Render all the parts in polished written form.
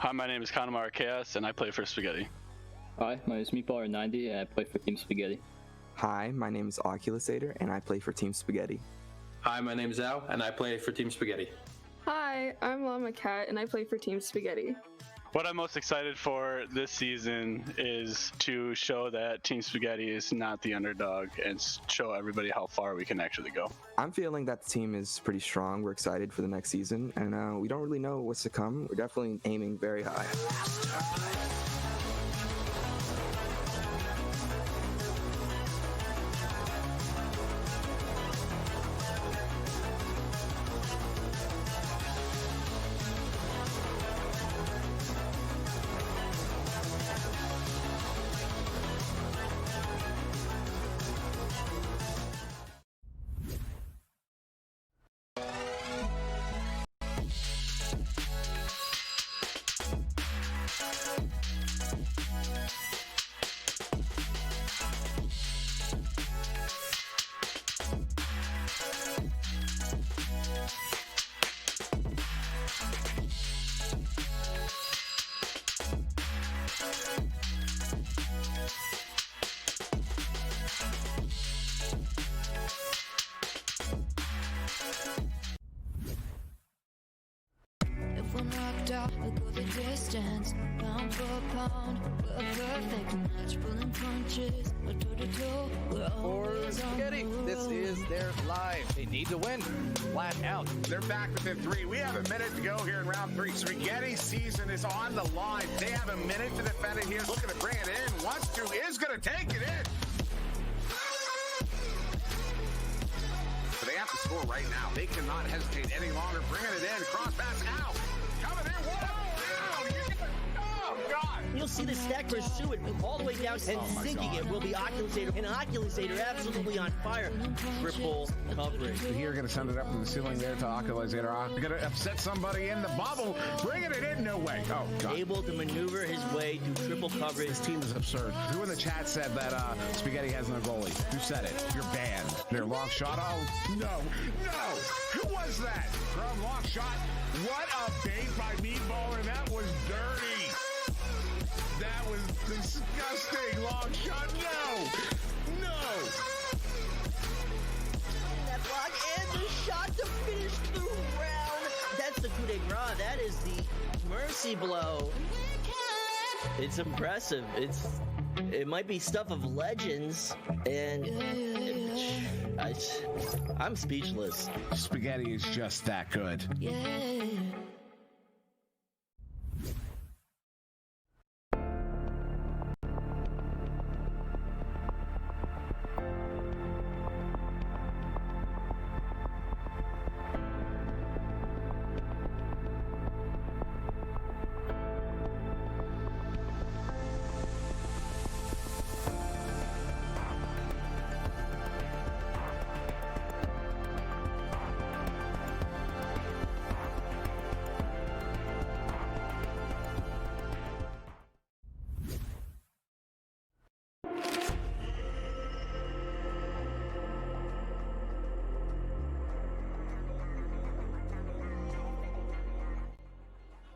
Hi, my name is Connemar Chaos, and I play for Spaghetti. Hi, my name is Meatballer90, and I play for Team Spaghetti. Hi, my name is Oculusator, and I play for Team Spaghetti. Hi, my name is Al, and I play for Team Spaghetti. Hi, I'm Llama Cat, and I play for Team Spaghetti. What I'm most excited for this season is to show that Team Spaghetti is not the underdog and show everybody how far we can actually go. I'm feeling that the team is pretty strong. We're excited for the next season, and we don't really know what's to come. We're definitely aiming very high. If we're knocked out, we'll go the distance. Pound for pound, we're a perfect match. Pulling punches, we're toe-to-toe. We're always on Spaghetti, the road. this is their life. They need to win, flat out. They're back within 3. We have a minute to go here in round 3. Spaghetti's season is on the line. They have a minute to defend it here. Looking to bring it in. Wants to, is going to take it in. So they have to score right now. They cannot hesitate any longer. Bringing it in. Cross pass out. Coming in. What? Oh, God. You'll see the stack pursue it all the way down and sinking it will be Oculusator. And Oculusator absolutely on fire. Triple coverage. Here, going to send it up to the ceiling there to Oculusator. Going to upset somebody in the bubble. Bringing it in. No way. Oh, God. Able to maneuver his way through triple coverage. This team is absurd. Who in the chat said that Spaghetti has no goalie? Who said it? You're banned. Their long shot. Oh, no. Who was that? From long shot. What a bait by Meatballer. That was dirty. That was disgusting. Long shot. No. That block and the shot to finish the round. That's the coup de grace. That is the mercy blow. It's impressive. It might be stuff of legends, and I'm speechless. Spaghetti is just that good. Yeah.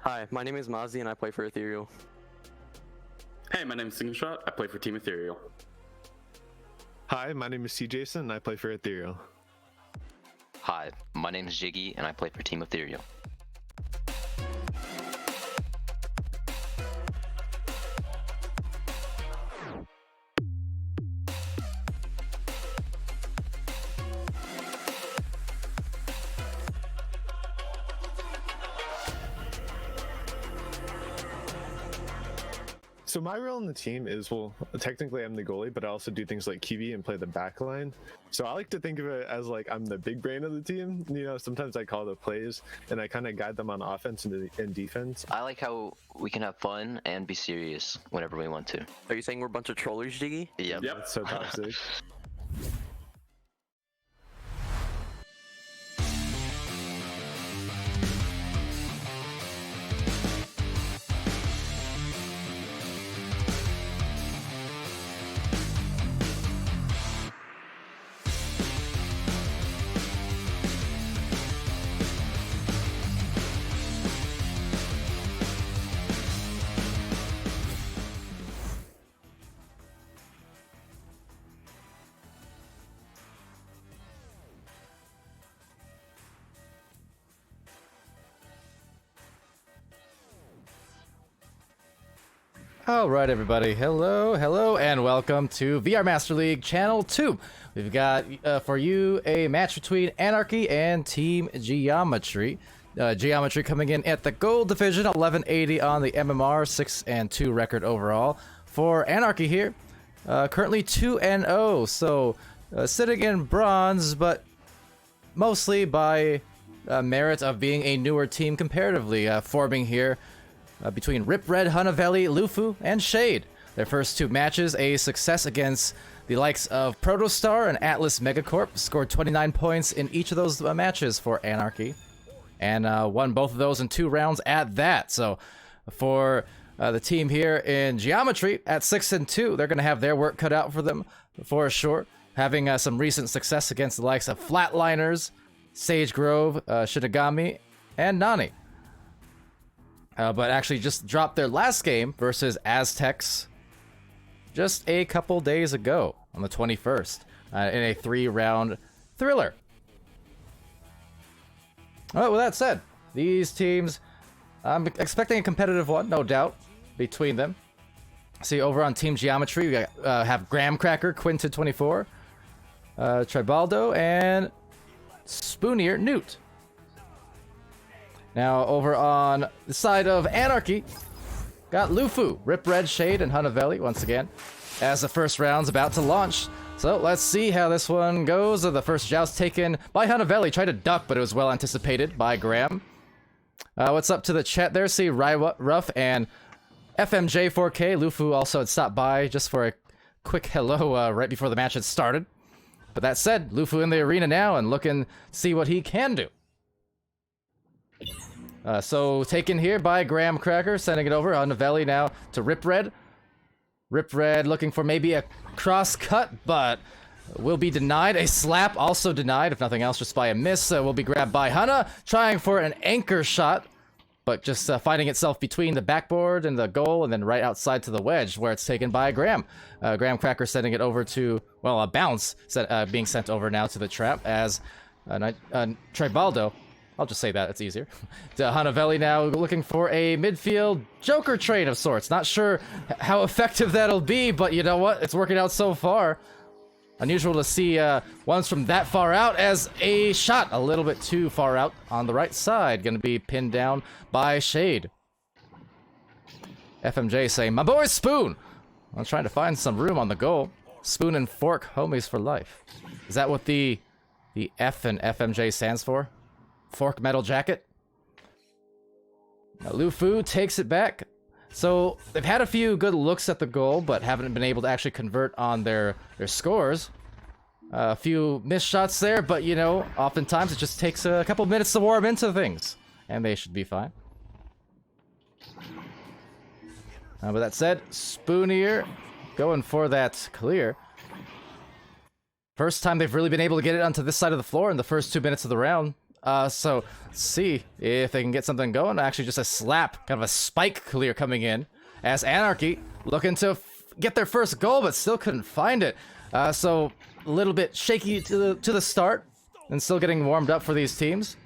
Hi, my name is Mazzy and I play for Ethereal. Hey, my name is Shot. I play for Team Ethereal. Hi, my name is C. Jason and I play for Ethereal. Hi, my name is Jiggy and I play for Team Ethereal. So my role in the team is, well, technically I'm the goalie, but I also do things like QB and play the back line. So I like to think of it as like I'm the big brain of the team. You know, sometimes I call the plays and I kind of guide them on offense and defense. I like how we can have fun and be serious whenever we want to. Are you saying we're a bunch of trollers, Jiggy? Yep. That's so toxic. All right, everybody. Hello, and welcome to VR Master League Channel 2. We've got for you a match between Anarchy and Team Geometry. Geometry coming in at the gold division, 1180 on the MMR, 6-2 record overall. For Anarchy here, currently 2-0, so sitting in bronze, but mostly by merit of being a newer team comparatively, forming here between Rip Red, Hunavelli, Lufu, and Shade. Their first two matches, a success against the likes of Protostar and Atlas Megacorp, scored 29 points in each of those matches for Anarchy, and won both of those in 2 rounds at that. So for the team here in Geometry at 6-2, they're going to have their work cut out for them for sure, having some recent success against the likes of Flatliners, Sage Grove, Shinigami, and Nani. But actually just dropped their last game versus Aztecs just a couple days ago on the 21st in a 3-round thriller. All right, with that said, these teams, I'm expecting a competitive one, no doubt, between them. See, over on Team Geometry, we have Graham Cracker, Quinton24, Tribaldo, and Spoonier Newt. Now, over on the side of Anarchy, got Lufu, Rip Red, Shade, and Hunavelli once again, as the first round's about to launch. So let's see how this one goes. The first joust taken by Hunavelli, tried to duck, but it was well anticipated by Graham. What's up to the chat there? See, Ruff and FMJ4K. Lufu also had stopped by just for a quick hello right before the match had started. But that said, Lufu in the arena now and looking to see what he can do. So taken here by Graham Cracker, sending it over on Novelli now to Rip Red. Rip Red looking for maybe a cross cut, but will be denied. A slap also denied, if nothing else, just by a miss. Will be grabbed by Hana, trying for an anchor shot, but just finding itself between the backboard and the goal, and then right outside to the wedge, where it's taken by Graham. Graham Cracker sending it over to, well, a bounce being sent over now to the trap as Tribaldo. I'll just say that, it's easier. To Hunavelli now looking for a midfield Joker trade of sorts. Not sure how effective that'll be, but you know what? It's working out so far. Unusual to see ones from that far out, as a shot a little bit too far out on the right side. Gonna be pinned down by Shade. FMJ saying, my boy Spoon! I'm trying to find some room on the goal. Spoon and Fork, homies for life. Is that what the F and FMJ stands for? Fork Metal Jacket. Now Lufu takes it back. So they've had a few good looks at the goal, but haven't been able to actually convert on their scores. A few missed shots there, but you know, oftentimes it just takes a couple minutes to warm into things, and they should be fine. With that said, Spoonier going for that clear. First time they've really been able to get it onto this side of the floor in the first 2 minutes of the round. So let's see if they can get something going. Actually, just a slap, kind of a spike clear coming in, as Anarchy looking to get their first goal, but still couldn't find it. So a little bit shaky to the start, and still getting warmed up for these teams.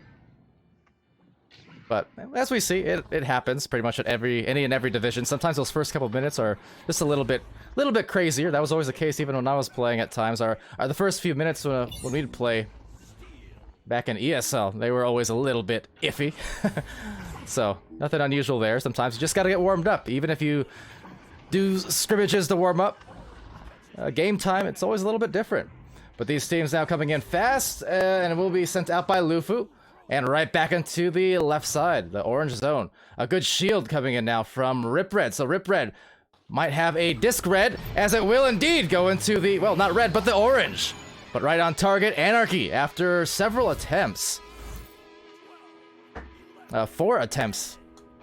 But as we see, it happens pretty much at any and every division. Sometimes those first couple minutes are just a little bit crazier. That was always the case, even when I was playing at times. Are the first few minutes when we'd play back in ESL, they were always a little bit iffy. So nothing unusual there. Sometimes you just gotta get warmed up, even if you do scrimmages to warm up. Game time, it's always a little bit different. But these teams now coming in fast, and will be sent out by Lufu, and right back into the left side, the orange zone. A good shield coming in now from Rip Red. So Rip Red might have a disc red, as it will indeed go into the, well, not red, but the orange. But right on target, Anarchy, after several attempts. 4 attempts,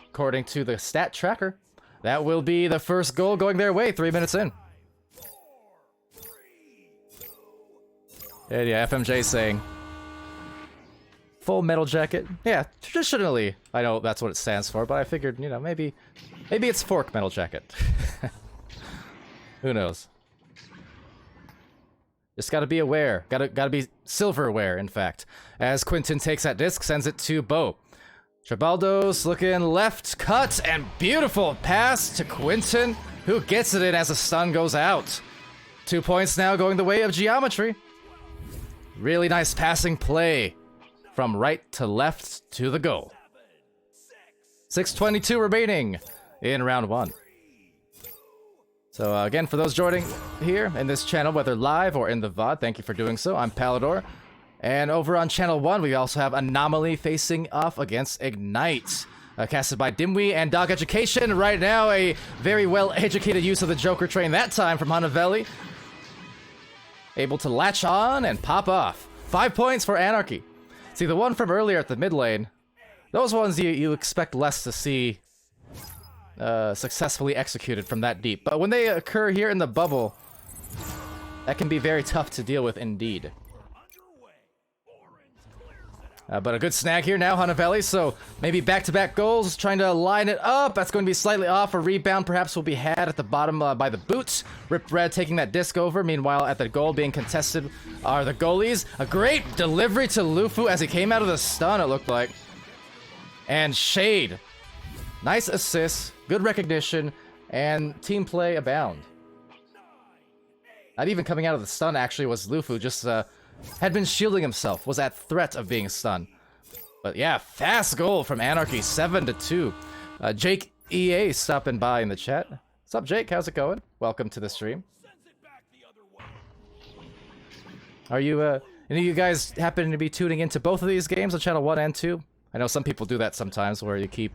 according to the stat tracker. That will be the first goal going their way, 3 minutes in. And yeah, FMJ saying, full metal jacket. Yeah, traditionally, I know that's what it stands for, but I figured, you know, maybe it's Fork Metal Jacket. Who knows? Just gotta be aware. Gotta be silverware, in fact. As Quinton takes that disc, sends it to Bo. Tribaldo's looking left, cut, and beautiful pass to Quinton. who gets it in as the stun goes out. 2 points now going the way of Geometry. Really nice passing play from right to left to the goal. 6:22 remaining in round 1. So again, for those joining here in this channel, whether live or in the VOD, thank you for doing so. I'm Palidore. And over on channel 1, we also have Anomaly facing off against Ignite. Casted by Dimwee and Dog Education. Right now, a very well-educated use of the Joker train, that time from Hanavelli. Able to latch on and pop off. 5 points for Anarchy. See, the one from earlier at the mid lane, those ones you expect less to see successfully executed from that deep. But when they occur here in the bubble, that can be very tough to deal with indeed. But a good snag here now, Hanavelli, so maybe back-to-back goals, trying to line it up. That's going to be slightly off. A rebound perhaps will be had at the bottom by the boot. Rip Red taking that disc over. Meanwhile, at the goal being contested are the goalies. A great delivery to Lufu as he came out of the stun, it looked like. And Shade. Nice assist, good recognition, and team play abound. Not even coming out of the stun, actually, was Lufu, just had been shielding himself, was at threat of being stunned. But yeah, fast goal from Anarchy, 7-2. Jake EA stopping by in the chat. What's up, Jake? How's it going? Welcome to the stream. Are you, any of you guys happen to be tuning into both of these games on channel 1 and 2? I know some people do that sometimes, where you keep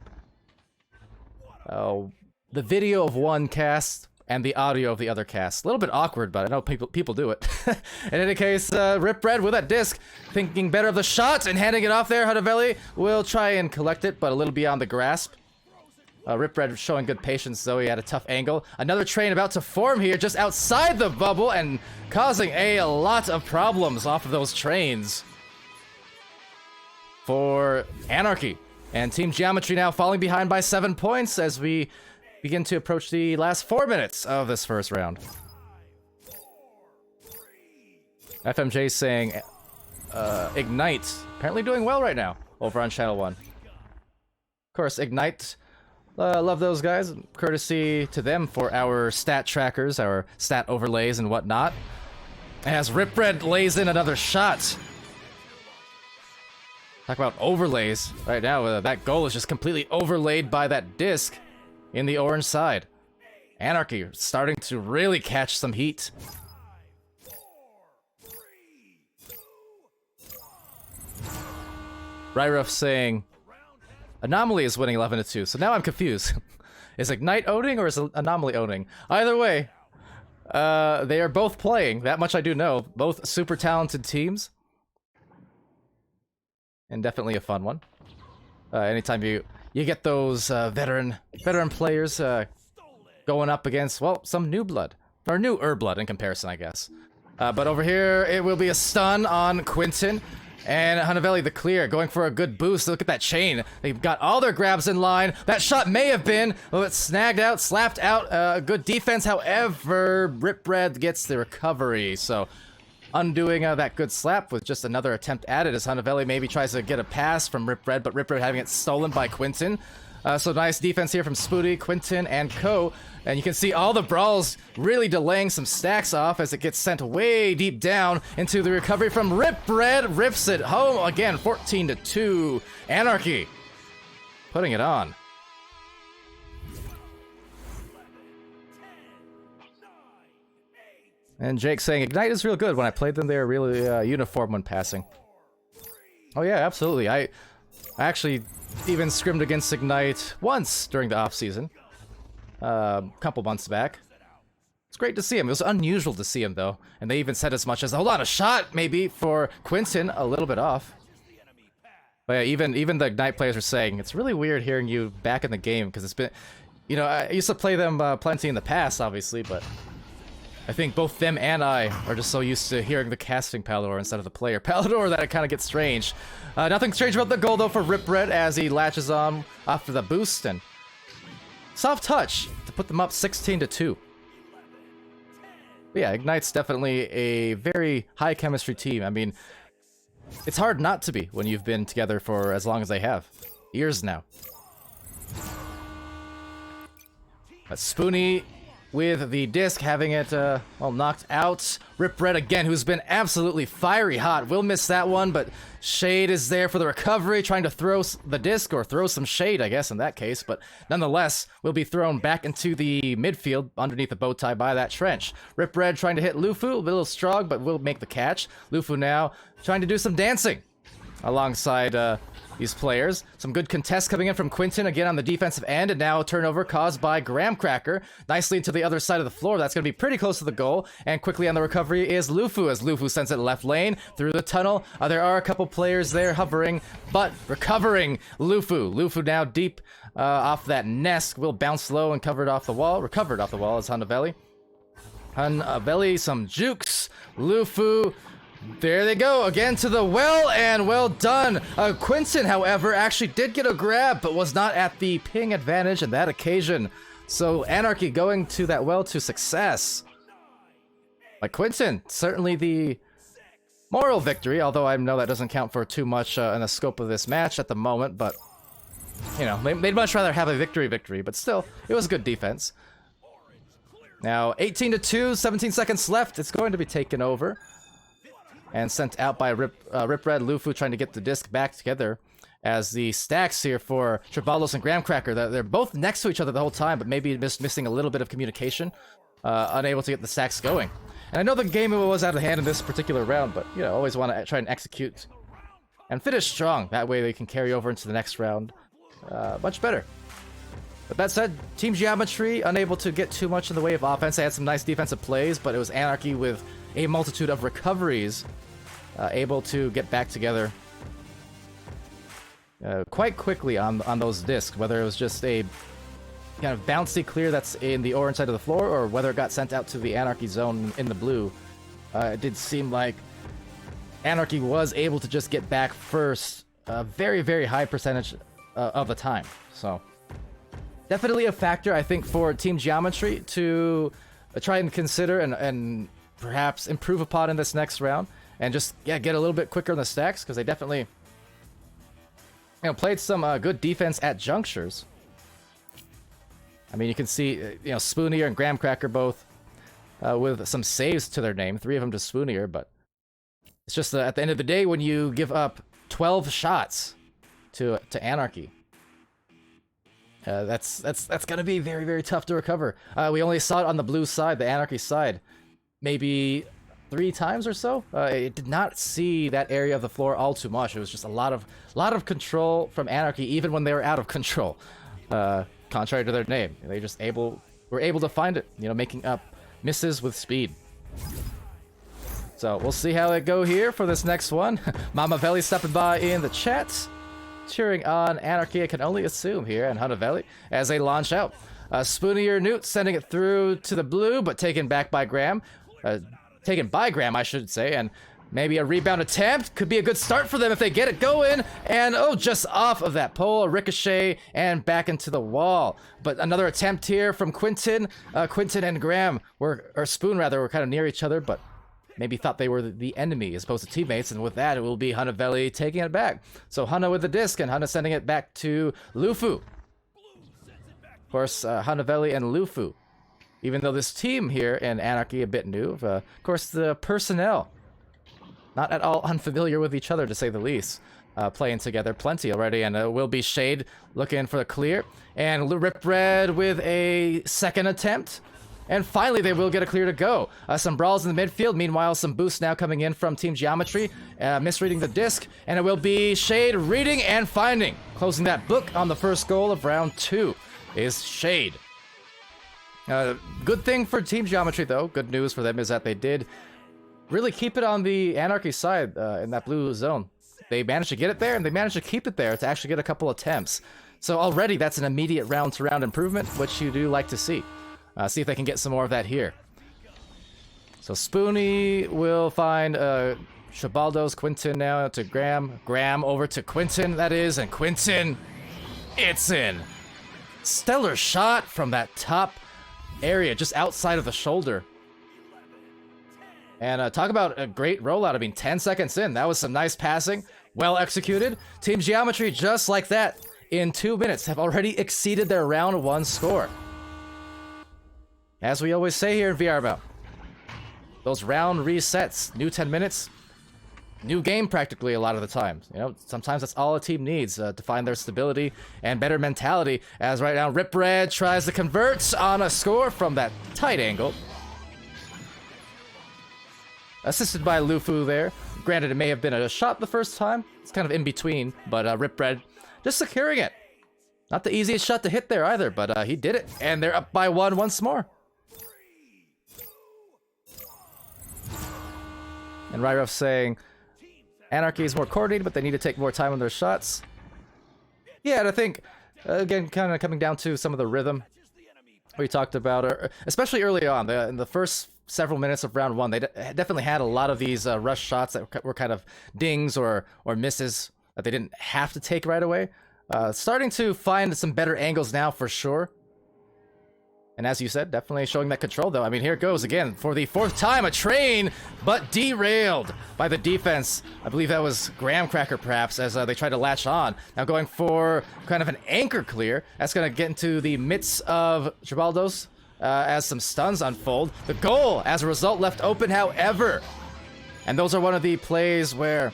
the video of one cast and the audio of the other cast. A little bit awkward, but I know people do it. In any case, Rip Red with that disc, thinking better of the shot and handing it off there. Hanavelli will try and collect it, but a little beyond the grasp. Rip Red showing good patience, though. He had a tough angle. Another train about to form here, just outside the bubble, and causing a lot of problems off of those trains for Anarchy. And Team Geometry now falling behind by 7 points as we begin to approach the last 4 minutes of this first round. FMJ saying, Ignite, apparently doing well right now over on channel 1. Of course, Ignite, love those guys. Courtesy to them for our stat trackers, our stat overlays and whatnot. As Rip Red lays in another shot. Talk about overlays. Right now, that goal is just completely overlaid by that disc in the orange side. Anarchy starting to really catch some heat. Ryruff saying, Anomaly is winning 11-2, so now I'm confused. Is Ignite owning or is Anomaly owning? Either way, they are both playing, that much I do know. Both super talented teams. And definitely a fun one. Anytime you get those veteran players going up against, well, some new blood. Or newer blood in comparison, I guess. But over here, it will be a stun on Quinton. And Hanavelli the clear, going for a good boost. Look at that chain. They've got all their grabs in line. That shot may have been, well, it's snagged out, slapped out. Good defense, however, Rip Red gets the recovery. So undoing that good slap with just another attempt at it as Hanavelli maybe tries to get a pass from Rip Red, but Rip Red having it stolen by Quinton. So nice defense here from Spooty, Quinton, and Co. And you can see all the brawls really delaying some stacks off as it gets sent way deep down into the recovery from Rip Red. Rips it home again, 14-2. Anarchy putting it on. And Jake saying, Ignite is real good. When I played them, they were really uniform when passing. Oh yeah, absolutely. I actually even scrimmed against Ignite once during the off-season. A couple months back. It's great to see him. It was unusual to see him, though. And they even said as much as, hold on, a shot, maybe, for Quinton. A little bit off. But yeah, even the Ignite players are saying, it's really weird hearing you back in the game, because it's been... You know, I used to play them plenty in the past, obviously, but I think both them and I are just so used to hearing the casting Palidore instead of the player Palidore that it kind of gets strange. Nothing strange about the goal, though, for Rip Red as he latches on after the boost, and soft touch to put them up 16-2. But yeah, Ignite's definitely a very high chemistry team. I mean, it's hard not to be when you've been together for as long as they have. Years now. But Spoonie with the disc, having it, well, knocked out. Rip Red again, who's been absolutely fiery hot. Will miss that one, but Shade is there for the recovery, trying to throw the disc, or throw some shade, I guess, in that case. But nonetheless, will be thrown back into the midfield underneath the bow tie by that trench. Rip Red trying to hit Lufu, a little strong, but will make the catch. Lufu now trying to do some dancing alongside these players. Some good contests coming in from Quinton again on the defensive end, and now a turnover caused by Graham Cracker. Nicely into the other side of the floor. That's going to be pretty close to the goal. And quickly on the recovery is Lufu, as Lufu sends it left lane through the tunnel. There are a couple players there hovering, but recovering Lufu. Lufu now deep off that nest. Will bounce low and recovered off the wall as Hanavelli. Hanavelli, some jukes. Lufu. There they go, again to the well, and well done. Quinton, however, actually did get a grab, but was not at the ping advantage on that occasion. So Anarchy going to that well to success. Like Quinton, certainly the moral victory, although I know that doesn't count for too much in the scope of this match at the moment, but, you know, they'd much rather have a victory, but still, it was good defense. Now, 18-2, 17 seconds left. It's going to be taken over and sent out by Rip Red. Lufu trying to get the disc back together, as the stacks here for Trebaldos and Graham Cracker, they're both next to each other the whole time, but maybe missing a little bit of communication, unable to get the stacks going. And I know the game was out of hand in this particular round, but, you know, always want to try and execute and finish strong. That way they can carry over into the next round much better. But that said, Team Geometry unable to get too much in the way of offense. They had some nice defensive plays, but it was Anarchy with a multitude of recoveries, able to get back together quite quickly on those discs, whether it was just a kind of bouncy clear that's in the orange side of the floor, or whether it got sent out to the Anarchy zone in the blue. It did seem like Anarchy was able to just get back first a very, very high percentage of the time. So definitely a factor, I think, for Team Geometry to try and consider and perhaps improve upon in this next round. And just, yeah, get a little bit quicker in the stacks, because they definitely, you know, played some good defense at junctures. I mean, you can see, you know, Spoonier and Graham Cracker both with some saves to their name. 3 of them to Spoonier, but it's just at the end of the day, when you give up 12 shots to Anarchy, that's going to be very, very tough to recover. We only saw it on the blue side, the Anarchy side, maybe 3 times or so. It did not see that area of the floor all too much. It was just a lot of control from Anarchy, even when they were out of control. Contrary to their name, they just were able to find it, you know, making up misses with speed. So we'll see how it go here for this next one. Mama Veli stopping by in the chat, cheering on Anarchy, I can only assume here, and Hanavelli as they launch out. Spoonier Newt sending it through to the blue, but taken back by Graham. Taken by Graham, I should say, and maybe a rebound attempt could be a good start for them if they get it going. And oh, just off of that pole, a ricochet, and back into the wall. But another attempt here from Quinton. Quinton and Graham or Spoon rather, were kind of near each other, but maybe thought they were the enemy as opposed to teammates, and with that, it will be Hanavelli taking it back. So Hana with the disc, and Hana sending it back to Lufu. Of course, Hanavelli and Lufu. Even though this team here in Anarchy a bit new, of course the personnel not at all unfamiliar with each other, to say the least. Playing together plenty already, and will be Shade looking for the clear, and Rip Red with a second attempt, and finally they will get a clear to go. Some brawls in the midfield. Meanwhile, some boosts now coming in from Team Geometry, misreading the disc, and it will be Shade reading and finding. Closing that book on the first goal of round 2 is Shade. Good thing for Team Geometry, though. Good news for them is that they did really keep it on the Anarchy side in that blue zone. They managed to get it there, and they managed to keep it there to actually get a couple attempts. So already that's an immediate round-to-round improvement, which you do like to see. See if they can get some more of that here. So Spoonie will find Shabaldo's Quinton now to Graham. Graham over to Quinton, that is, and Quinton, it's in. Stellar shot from that top area, just outside of the shoulder. And talk about a great rollout. I mean, 10 seconds in, that was some nice passing, well executed. Team Geometry, just like that, in 2 minutes, have already exceeded their round 1 score. as we always say here in VRML, those round resets, new 10 minutes, new game practically a lot of the time. You know, sometimes that's all a team needs to find their stability and better mentality. As right now, Rip Red tries to convert on a score from that tight angle. Assisted by Lufu there. Granted, it may have been a shot the first time. It's kind of in between, but Rip Red just securing it. Not the easiest shot to hit there either, but he did it. And they're up by one once more. And Ryref saying, Anarchy is more coordinated, but they need to take more time on their shots. Yeah, and I think, again, kind of coming down to some of the rhythm we talked about, especially early on, in the first several minutes of round one, they definitely had a lot of these rush shots that were kind of dings or misses that they didn't have to take right away. Starting to find some better angles now for sure. And as you said, definitely showing that control, though. I mean, here it goes again for the fourth time. A train, but derailed by the defense. I believe that was Graham Cracker, perhaps, as they tried to latch on. Now going for kind of an anchor clear. That's going to get into the midst of Gibaldo's as some stuns unfold. The goal, as a result, left open, however. And those are one of the plays where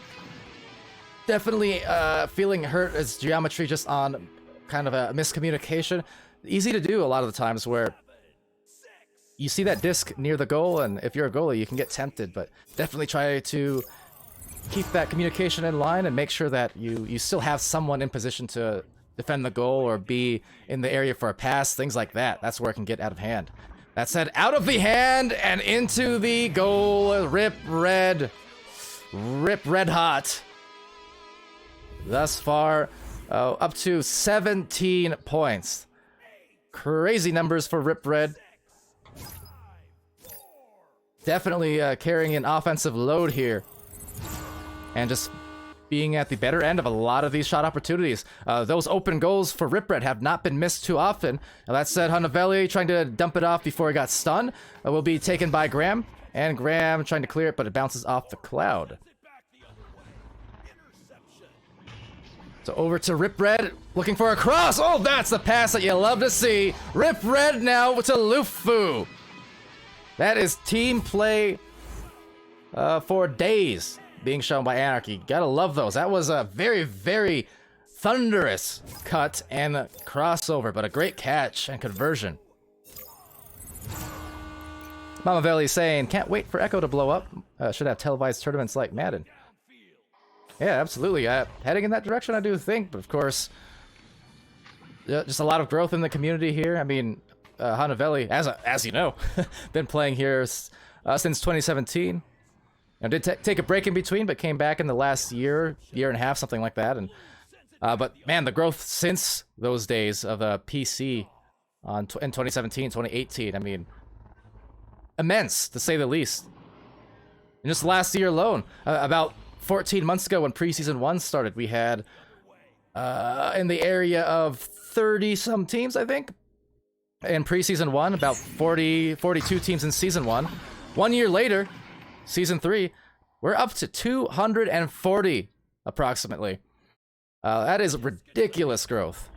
definitely feeling hurt as Geometry just on kind of a miscommunication. Easy to do a lot of the times where you see that disc near the goal, and if you're a goalie, you can get tempted, but definitely try to keep that communication in line and make sure that you still have someone in position to defend the goal or be in the area for a pass, things like that. That's where it can get out of hand. That said, out of the hand and into the goal. Rip Red hot. Thus far, up to 17 points. Crazy numbers for Rip Red. Definitely carrying an offensive load here. And just being at the better end of a lot of these shot opportunities. Those open goals for Rip Red have not been missed too often. Now, that said, Hunavelli trying to dump it off before he got stunned will be taken by Graham. And Graham trying to clear it, but it bounces off the cloud. So over to Rip Red, looking for a cross. Oh, that's the pass that you love to see. Rip Red now to Lufu. That is team play for days being shown by Anarchy. Gotta love those. That was a very, very thunderous cut and crossover, but a great catch and conversion. Mamavelli saying, can't wait for Echo to blow up. Should have televised tournaments like Madden. Yeah, absolutely. Heading in that direction, I do think. But of course, just a lot of growth in the community here. I mean, Hunavelli, as you know, been playing here since 2017. And did take a break in between, but came back in the last year and a half, something like that. And but man, the growth since those days of PC in 2017, 2018. I mean, immense to say the least. In just last year alone, about 14 months ago when preseason 1 started, we had in the area of 30 some teams, I think. In preseason 1, about 42 teams in season 1. 1 year later, season 3, we're up to 240 approximately. That is ridiculous growth.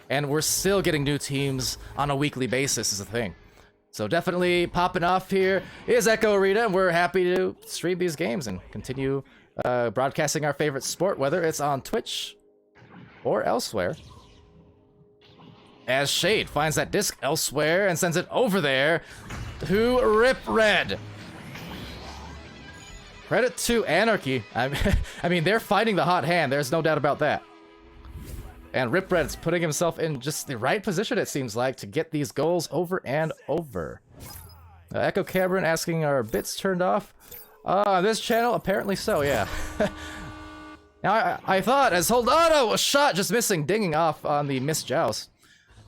And we're still getting new teams on a weekly basis is the thing. So definitely popping off here is Echo Arena, and we're happy to stream these games and continue broadcasting our favorite sport, whether it's on Twitch or elsewhere. As Shade finds that disc elsewhere and sends it over there to Rip Red. Credit to Anarchy. I mean, they're fighting the hot hand. There's no doubt about that. And Rip Red's putting himself in just the right position, it seems like, to get these goals over and over. Echo Cameron asking, are bits turned off? On this channel? Apparently so, yeah. Now, I thought, as Holdano, a shot just missing, dinging off on the missed joust.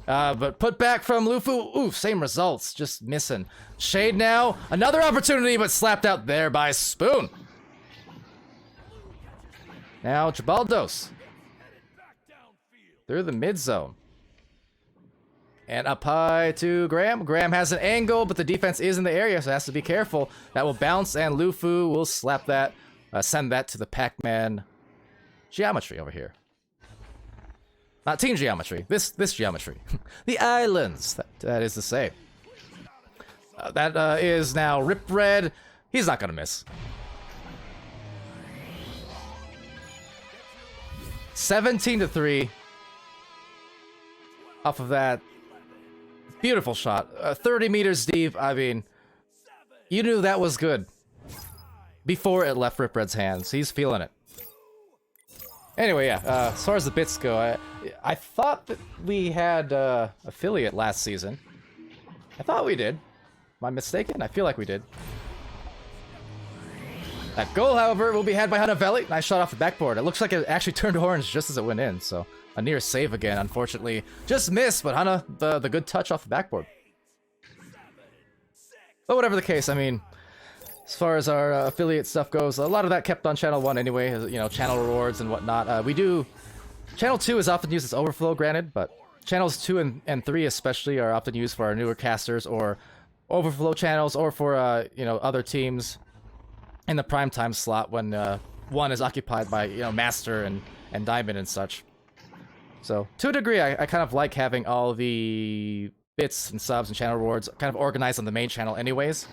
But put back from Lufu. Ooh, same results, just missing. Shade now, another opportunity, but slapped out there by Spoon. Now, Gibaldos. Through the mid zone. And up high to Graham. Graham has an angle, but the defense is in the area, so has to be careful. That will bounce, and Lufu will slap that, send that to the Pac-Man Geometry over here. Not Team Geometry, this Geometry. The Islands, that is to say. That is now Rip Red. He's not gonna miss. 17-3. Off of that beautiful shot, 30 meters deep. I mean, you knew that was good before it left Rip Red's hands. He's feeling it. Anyway, yeah. As far as the bits go, I thought that we had affiliate last season. I thought we did. Am I mistaken? I feel like we did. That goal, however, will be had by Hanavelli. Nice shot off the backboard. It looks like it actually turned orange just as it went in, so a near save again, unfortunately. Just missed, but Hana, the good touch off the backboard. But whatever the case, I mean, as far as our affiliate stuff goes, a lot of that kept on Channel 1 anyway, you know, channel rewards and whatnot. We do... Channel 2 is often used as overflow, granted, but Channels 2 and 3 especially are often used for our newer casters or overflow channels or for, you know, other teams in the primetime slot when one is occupied by, you know, Master and Diamond and such. So, to a degree, I kind of like having all the bits and subs and channel rewards kind of organized on the main channel anyways.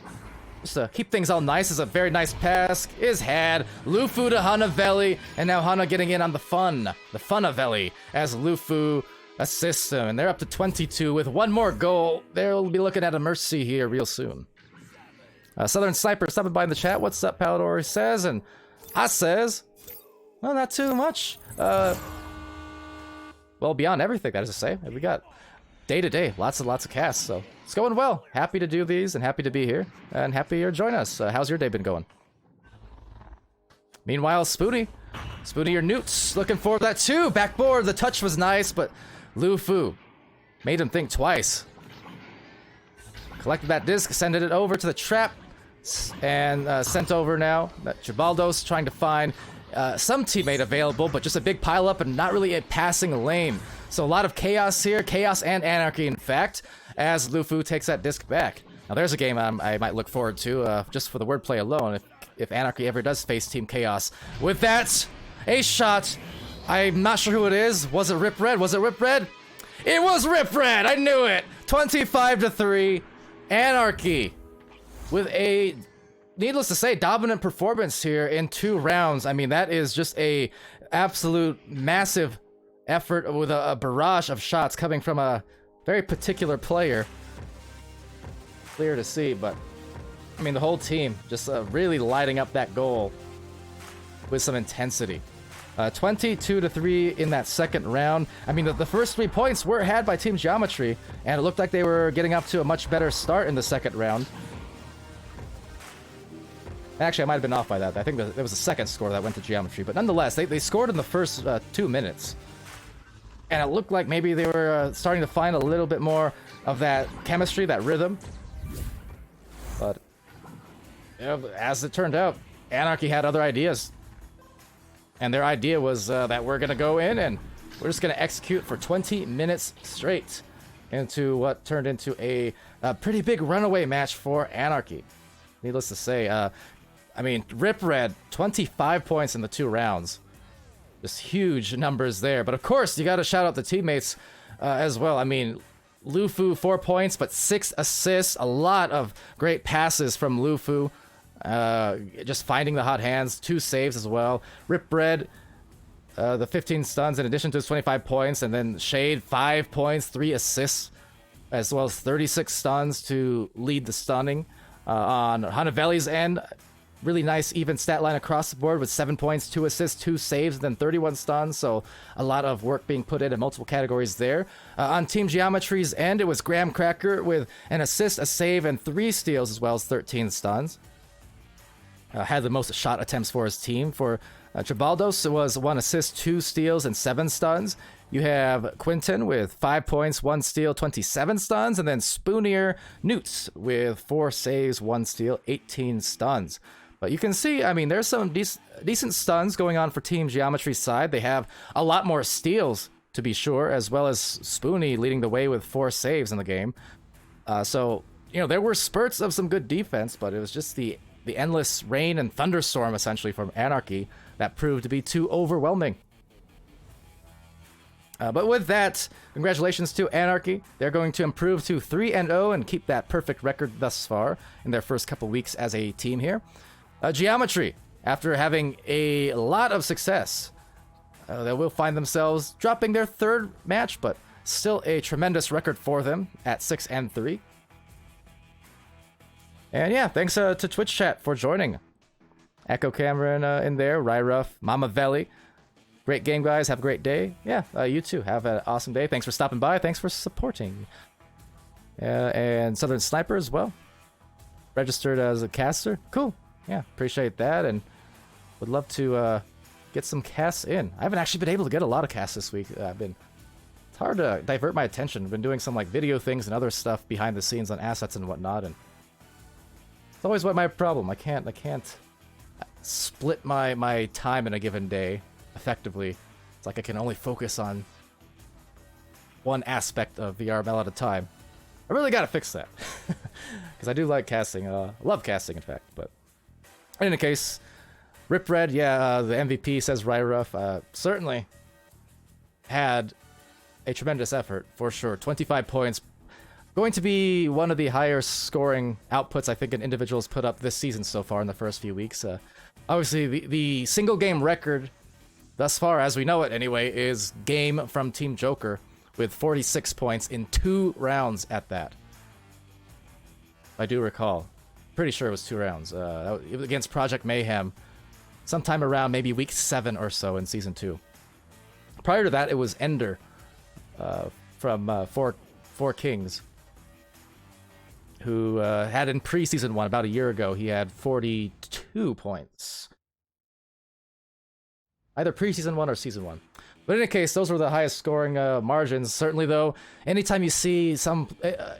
Just to keep things all nice. Is a very nice pass. Is had. Lufu to Hanavelli, and now Hana getting in on the Funavelli, as Lufu assists him, and they're up to 22 with one more goal. They'll be looking at a mercy here real soon. Southern Sniper stopping by in the chat. What's up, Palidore? Says, and I says, well, not too much. Well, beyond everything, that is to say. We got day-to-day, lots and lots of casts, so it's going well. Happy to do these, and happy to be here, and happy you're joining us. How's your day been going? Meanwhile, Spoony, your Newts, looking for that too. Backboard, the touch was nice, but Lufu made him think twice. Collected that disc, sending it over to the trap, and sent over now. Gibaldo's trying to find some teammate available, but just a big pile up and not really a passing lane. So a lot of chaos here, chaos and anarchy, in fact, as Lufu takes that disc back. Now there's a game I might look forward to, just for the wordplay alone, if Anarchy ever does face Team Chaos. With that, a shot. I'm not sure who it is. Was it Rip Red? Was it Rip Red? It was Rip Red! I knew it! 25-3. Anarchy with a, needless to say, dominant performance here in 2 rounds. I mean, that is just a absolute massive effort with a barrage of shots coming from a very particular player. Clear to see, but I mean, the whole team just really lighting up that goal with some intensity. 22-3 in that second round. I mean, the first 3 points were had by Team Geometry, and it looked like they were getting up to a much better start in the second round. Actually, I might have been off by that. I think there was a second score that went to Geometry, but nonetheless, they scored in the first 2 minutes. And it looked like maybe they were starting to find a little bit more of that chemistry, that rhythm. But you know, as it turned out, Anarchy had other ideas. And their idea was that we're going to go in and we're just going to execute for 20 minutes straight into what turned into a pretty big runaway match for Anarchy. Needless to say, I mean, Rip Red, 25 points in the 2 rounds. Just huge numbers there. But of course, you got to shout out the teammates as well. I mean, Lufu, 4 points, but 6 assists. A lot of great passes from Lufu. Just finding the hot hands, 2 saves as well. Rip Red, the 15 stuns in addition to his 25 points, and then Shade, 5 points, 3 assists, as well as 36 stuns to lead the stunning. On Hanavelli's end, really nice even stat line across the board with 7 points, 2 assists, 2 saves, and then 31 stuns, so a lot of work being put in multiple categories there. On Team Geometry's end, it was Graham Cracker with an assist, a save, and 3 steals, as well as 13 stuns. Had the most shot attempts for his team. For Tribaldos, it was 1 assist, 2 steals, and 7 stuns. You have Quinton with 5 points, 1 steal, 27 stuns, and then Spoonier Newts with 4 saves, 1 steal, 18 stuns. But you can see, I mean, there's some decent stuns going on for Team Geometry's side. They have a lot more steals, to be sure, as well as Spoony leading the way with 4 saves in the game. So, you know, there were spurts of some good defense, but it was just the endless rain and thunderstorm, essentially, from Anarchy that proved to be too overwhelming. But with that, congratulations to Anarchy. They're going to improve to 3-0 and keep that perfect record thus far in their first couple weeks as a team here. Geometry, after having a lot of success, they will find themselves dropping their third match, but still a tremendous record for them at 6-3. And yeah, thanks to Twitch chat for joining. Echo Cameron in there, Ryruff, Mama Veli. Great game, guys. Have a great day. Yeah, you too. Have an awesome day. Thanks for stopping by. Thanks for supporting. And Southern Sniper as well. Registered as a caster. Cool. Yeah, appreciate that. And would love to get some casts in. I haven't actually been able to get a lot of casts this week. It's hard to divert my attention. I've been doing some like video things and other stuff behind the scenes on assets and whatnot. And it's always my problem. I can't split my time in a given day effectively. It's like I can only focus on one aspect of VRML at a time. I really gotta fix that. Because I do like casting. Love casting, in fact. But in any case, Rip Red, yeah, the MVP, says Ryruff, certainly had a tremendous effort, for sure. 25 points. Going to be one of the higher scoring outputs I think an individual's put up this season so far in the first few weeks. Obviously, the single game record thus far, as we know it anyway, is Game from Team Joker with 46 points in 2 rounds at that. I do recall. Pretty sure it was 2 rounds. Against Project Mayhem, sometime around maybe week 7 or so in Season 2. Prior to that, it was Ender from Four Kings, who had in pre-Season 1, about a year ago, he had 42 points. Either pre-Season 1 or Season 1. But in any case, those were the highest scoring margins. Certainly, though, anytime you see some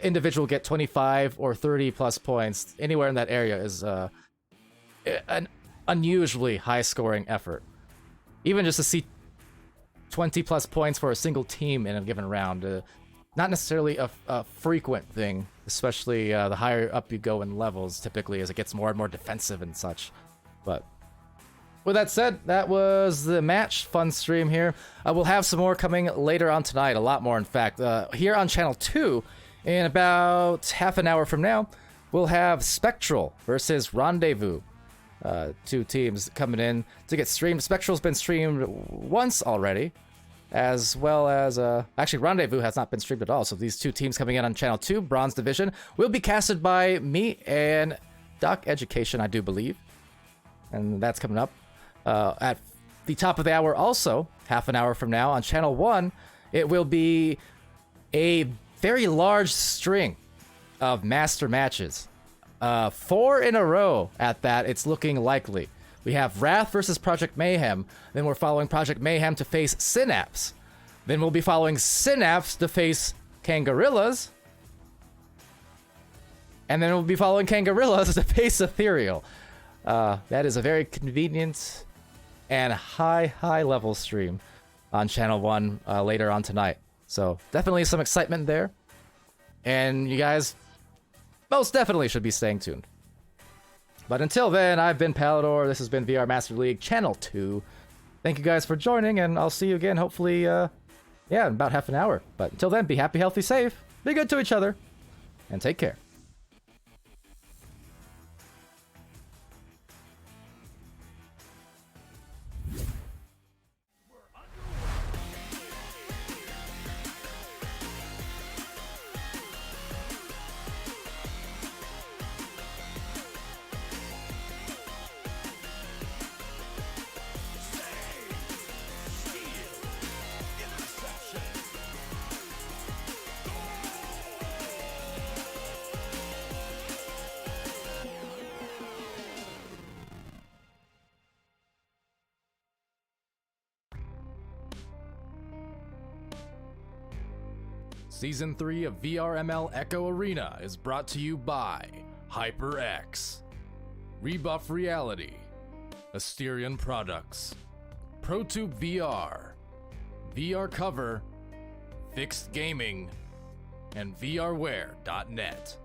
individual get 25 or 30 plus points, anywhere in that area is an unusually high scoring effort. Even just to see 20 plus points for a single team in a given round, not necessarily a frequent thing, especially the higher up you go in levels, typically, as it gets more and more defensive and such. But with that said, that was the match. Fun stream here. We'll have some more coming later on tonight, a lot more in fact. Here on Channel 2, in about half an hour from now, we'll have Spectral versus Rendezvous. 2 teams coming in to get streamed. Spectral's been streamed once already, as well as actually Rendezvous has not been streamed at all. So these 2 teams coming in on Channel 2, Bronze Division, will be casted by me and Doc Education, I do believe. And that's coming up. At the top of the hour also, half an hour from now on Channel 1, it will be a very large string of master matches. 4 in a row at that, it's looking likely. We have Wrath versus Project Mayhem. Then we're following Project Mayhem to face Synapse. Then we'll be following Synapse to face Kangarillas. And then we'll be following Kangarillas to face Ethereal. That is a very convenient and high level stream on Channel 1 later on tonight. So definitely some excitement there. And you guys most definitely should be staying tuned. But until then, I've been Palidore. This has been VR Master League Channel 2. Thank you guys for joining, and I'll see you again, hopefully, in about half an hour. But until then, be happy, healthy, safe, be good to each other, and take care. Season 3 of VRML Echo Arena is brought to you by HyperX, Rebuff Reality, Asterion Products, ProTube VR, VR Cover, Fixed Gaming, and VRware.net.